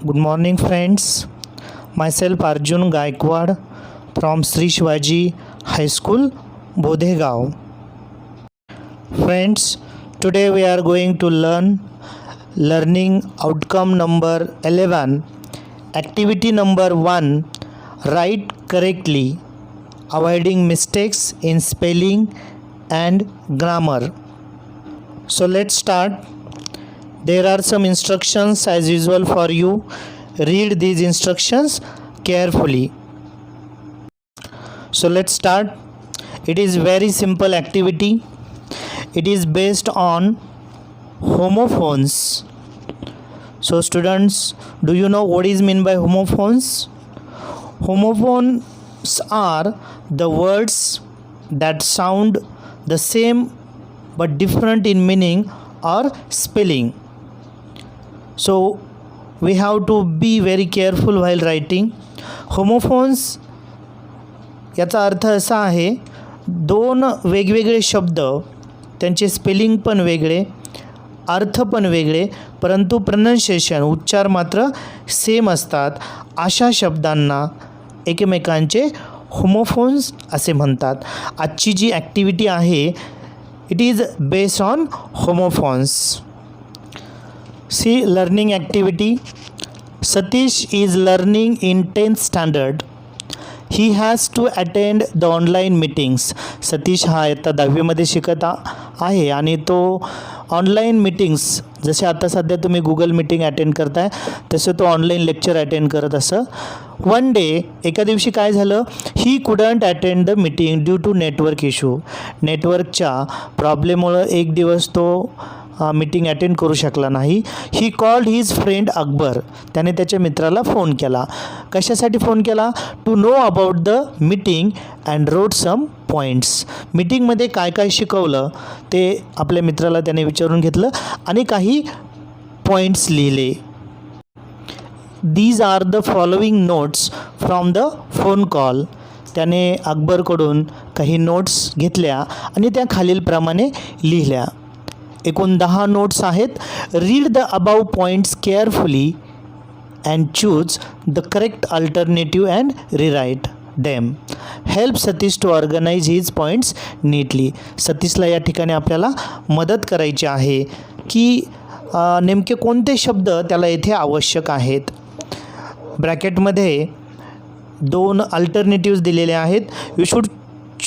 Good morning, friends. Myself Arjun Gaikwad from Sri Shivaji High School, Bodhegaon. Friends, today we are going to learning outcome number 11, activity number 1, write correctly, avoiding mistakes in spelling and grammar. So let's start. There are some instructions as usual for you. Read these instructions carefully. So let's start. It is very simple activity. It is based on homophones. So students, do you know what is meant by homophones? Homophones are the words that sound the same but different in meaning or spelling. So we have to be very careful while writing. Homophones याचा अर्थ असा आहे, दोन वेगवेगळे शब्द, त्यांचे spelling पण वेगळे, अर्थ पण वेगळे, परंतु प्रोनाउन्सिएशन उच्चार मात्र सेम असतात. अशा शब्दांना एकमेकांचे होमोफोन्स असे म्हणतात. आजची जी ॲक्टिव्हिटी आहे, it is based on homophones. See, learning activity. Satish is learning in 10th standard. He has to attend the online meetings. Satish हा आता 10वी मध्ये शिकत आहे आणि तो ऑनलाईन मीटिंग्स, जसे आता सध्या तुम्ही गुगल मीटिंग अटेंड करताय तसे तो ऑनलाईन लेक्चर अटेंड करत असं. वन डे, एका दिवशी काय झालं, he couldn't attend the meeting due to network issue. नेटवर्कच्या प्रॉब्लेममुळं एक दिवस तो मीटिंग अटेंड करू शकला नाही. He called his friend Akbar. त्याने त्याच्या मित्राला फोन केला. कशासाठी फोन केला? To know about the meeting and wrote some points. मीटिंगमध्ये काय काय शिकवलं ते आपल्या मित्राला त्याने विचारून घेतलं आणि काही पॉईंट्स लिहिले. These are the following notes from the phone call. त्याने अकबरकडून काही नोट्स घेतल्या आणि त्या खालीलप्रमाणे लिहिल्या. एकूण 10 नोट्स आहेत. Read the above points carefully and choose the correct alternative and rewrite them. Help Satish to organise his points neatly. सतीशला या ठिकाणी आपल्याला मदत करायची आहे की नेमके कोणते शब्द त्याला येथे आवश्यक आहेत. ब्रॅकेटमध्ये 2 अल्टरनेटिव्ज दिलेले आहेत. You should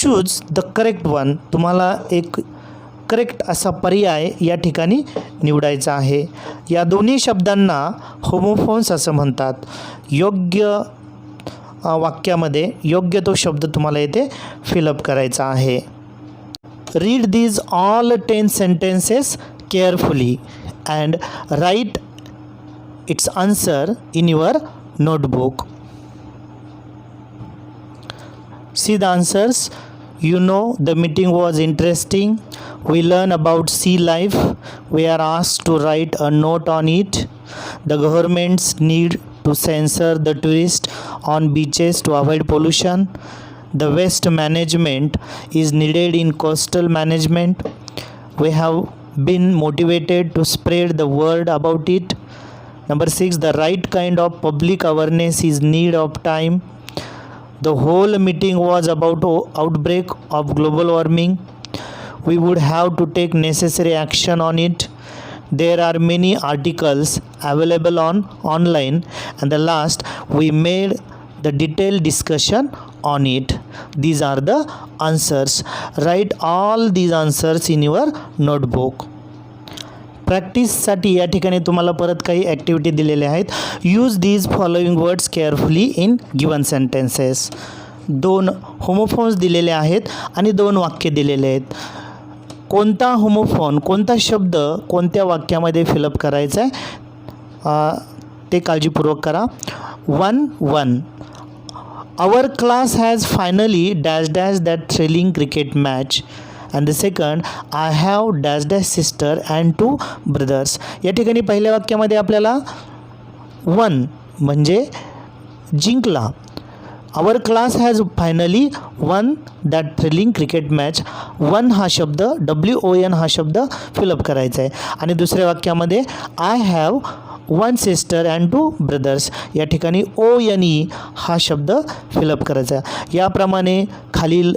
choose the correct one. तुम्हाला एक करेक्ट असा पर्याय या ठिकाणी निवडायचा आहे. या दोन्ही शब्दांना होमोफोन्स असं म्हणतात. योग्य वाक्यामध्ये योग्य तो शब्द तुम्हाला येथे फिलअप करायचा आहे. Read these all 10 sentences carefully and write its answer in your notebook. See the answers. You know, the meeting was interesting. We learn about sea life. We are asked to write a note on it. The governments need to censor the tourists on beaches to avoid pollution. The waste management is needed in coastal management. We have been motivated to spread the word about it. Number 6, the right kind of public awareness is need of time. The whole meeting was about outbreak of global warming. We would have to take necessary action on it. There are many articles available online. And the last, we made the detailed discussion on it. These are the answers. Write all these answers in your notebook. प्रॅक्टिससाठी या ठिकाणी तुम्हाला परत काही activity दिलेल्या आहेत. Use these following words carefully in given sentences. 2 homophones दिलेले आहेत आणि 2 वाक्य दिलेले आहेत. कोणता होमोफोन, कोणता शब्द कोणत्या वाक्यामध्ये फिलअप करायचा आहे ते काळजीपूर्वक करा. 1. Our class has finally dash dash that thrilling cricket match. And the second, I have dash dash sister and 2 brothers. या ठिकाणी पहिल्या वाक्यामध्ये आपल्याला 1 म्हणजे जिंकला. Our class has finally won that thrilling cricket match. 1 हा शब्द, WON हा शब्द फिलअप करायचा आहे. आणि दुसऱ्या वाक्यामध्ये I have one sister and 2 brothers. या ठिकाणी ONE हा शब्द फिलअप करायचा. याप्रमाणे खालील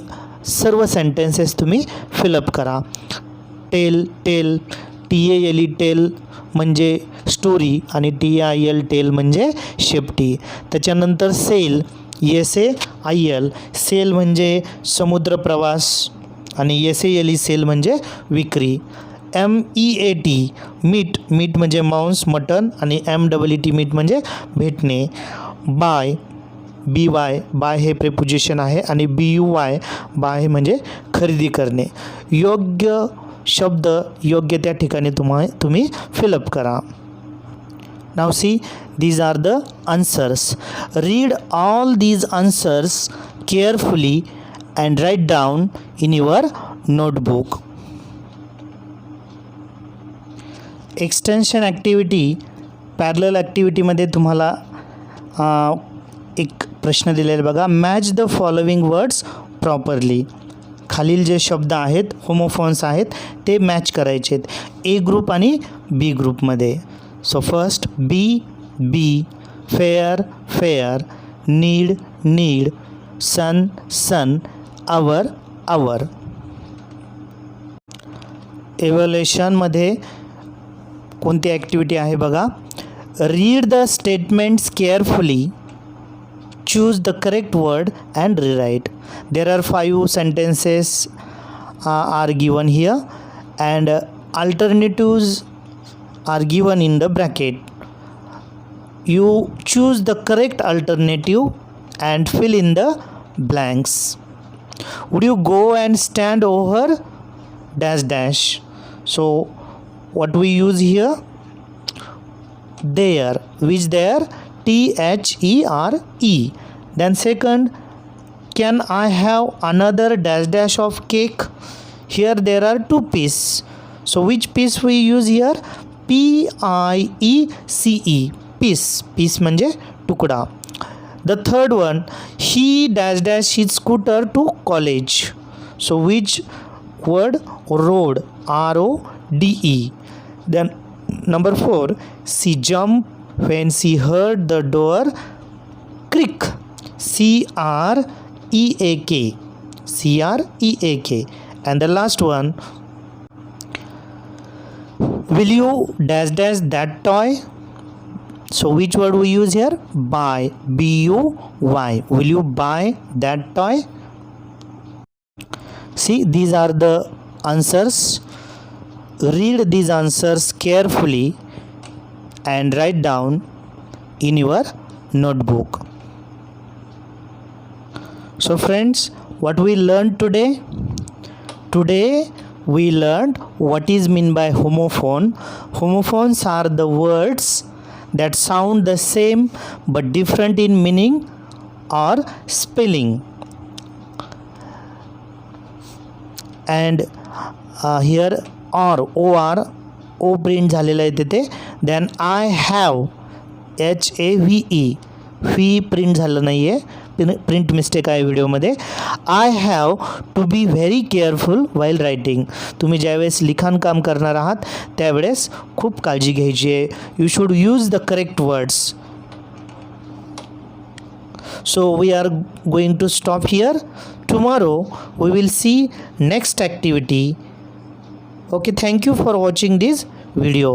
सर्व सेंटेन्सेस तुम्ही फिलअप करा. टेल TALE टेल म्हणजे स्टोरी आणि TIL टेल म्हणजे शेपटी. त्याच्यानंतर सेल SAIL सेल म्हणजे समुद्र प्रवास आणि SALE सेल म्हणजे विक्री. MEAT मीट म्हणजे मांस मटन आणि MEET मीट म्हणजे भेटणे. बाय हे प्रेपोजिशन आहे आणि BUY बाय म्हणजे खरेदी करणे. योग्य शब्द योग्य त्या ठिकाणी तुम्ही फिलअप करा. Now see, these are the answers. Read all these answers carefully and write down in your notebook. Extension activity parallel ॲक्टिव्हिटीमध्ये तुम्हाला एक प्रश्न दिलेला बघा. Match the following words properly. खालील जे शब्द आहेत होमोफॉन्स आहेत ते मॅच करायचे आहेत A ग्रुप आणि B ग्रुपमध्ये. So first be fair need sun hour. एव्हॅल्युएशनमध्ये कोणती ॲक्टिव्हिटी आहे बघा. Read the statements carefully, choose the correct word and rewrite. There are 5 sentences are given here and alternatives are given in the bracket. You choose the correct alternative and fill in the blanks. Would you go and stand over dash. So what we use here, there, which there, THERE. Then second, can I have another dash of cake? Here there are 2 pieces. So which piece we use here? PIECE piece म्हणजे तुकडा. The third one, he dash his scooter to college. So which word? Road, RODE. Then number 4, she jumped when she heard the door creak. CREAK. And the last one, will you dash that toy? So which word we use here? Buy, BUY. Will you buy that toy? See, these are the answers. Read these answers carefully and write down in your notebook. So friends, what we learned today? Today we learned what is meant by homophone. Homophones are the words that sound the same but different in meaning or spelling. And here OR O print झालेलं आहे तिथे. Then I have HAVE फी print झालं नाही आहे, print mistake आहे व्हिडिओमध्ये. I have to be very careful while writing. तुम्ही ज्यावेळेस लिखाणकाम करणार आहात त्यावेळेस खूप काळजी घ्यायची आहे. You should use the correct words. So we are going to stop here. Tomorrow we will see next activity. Okay, thank you for watching this video.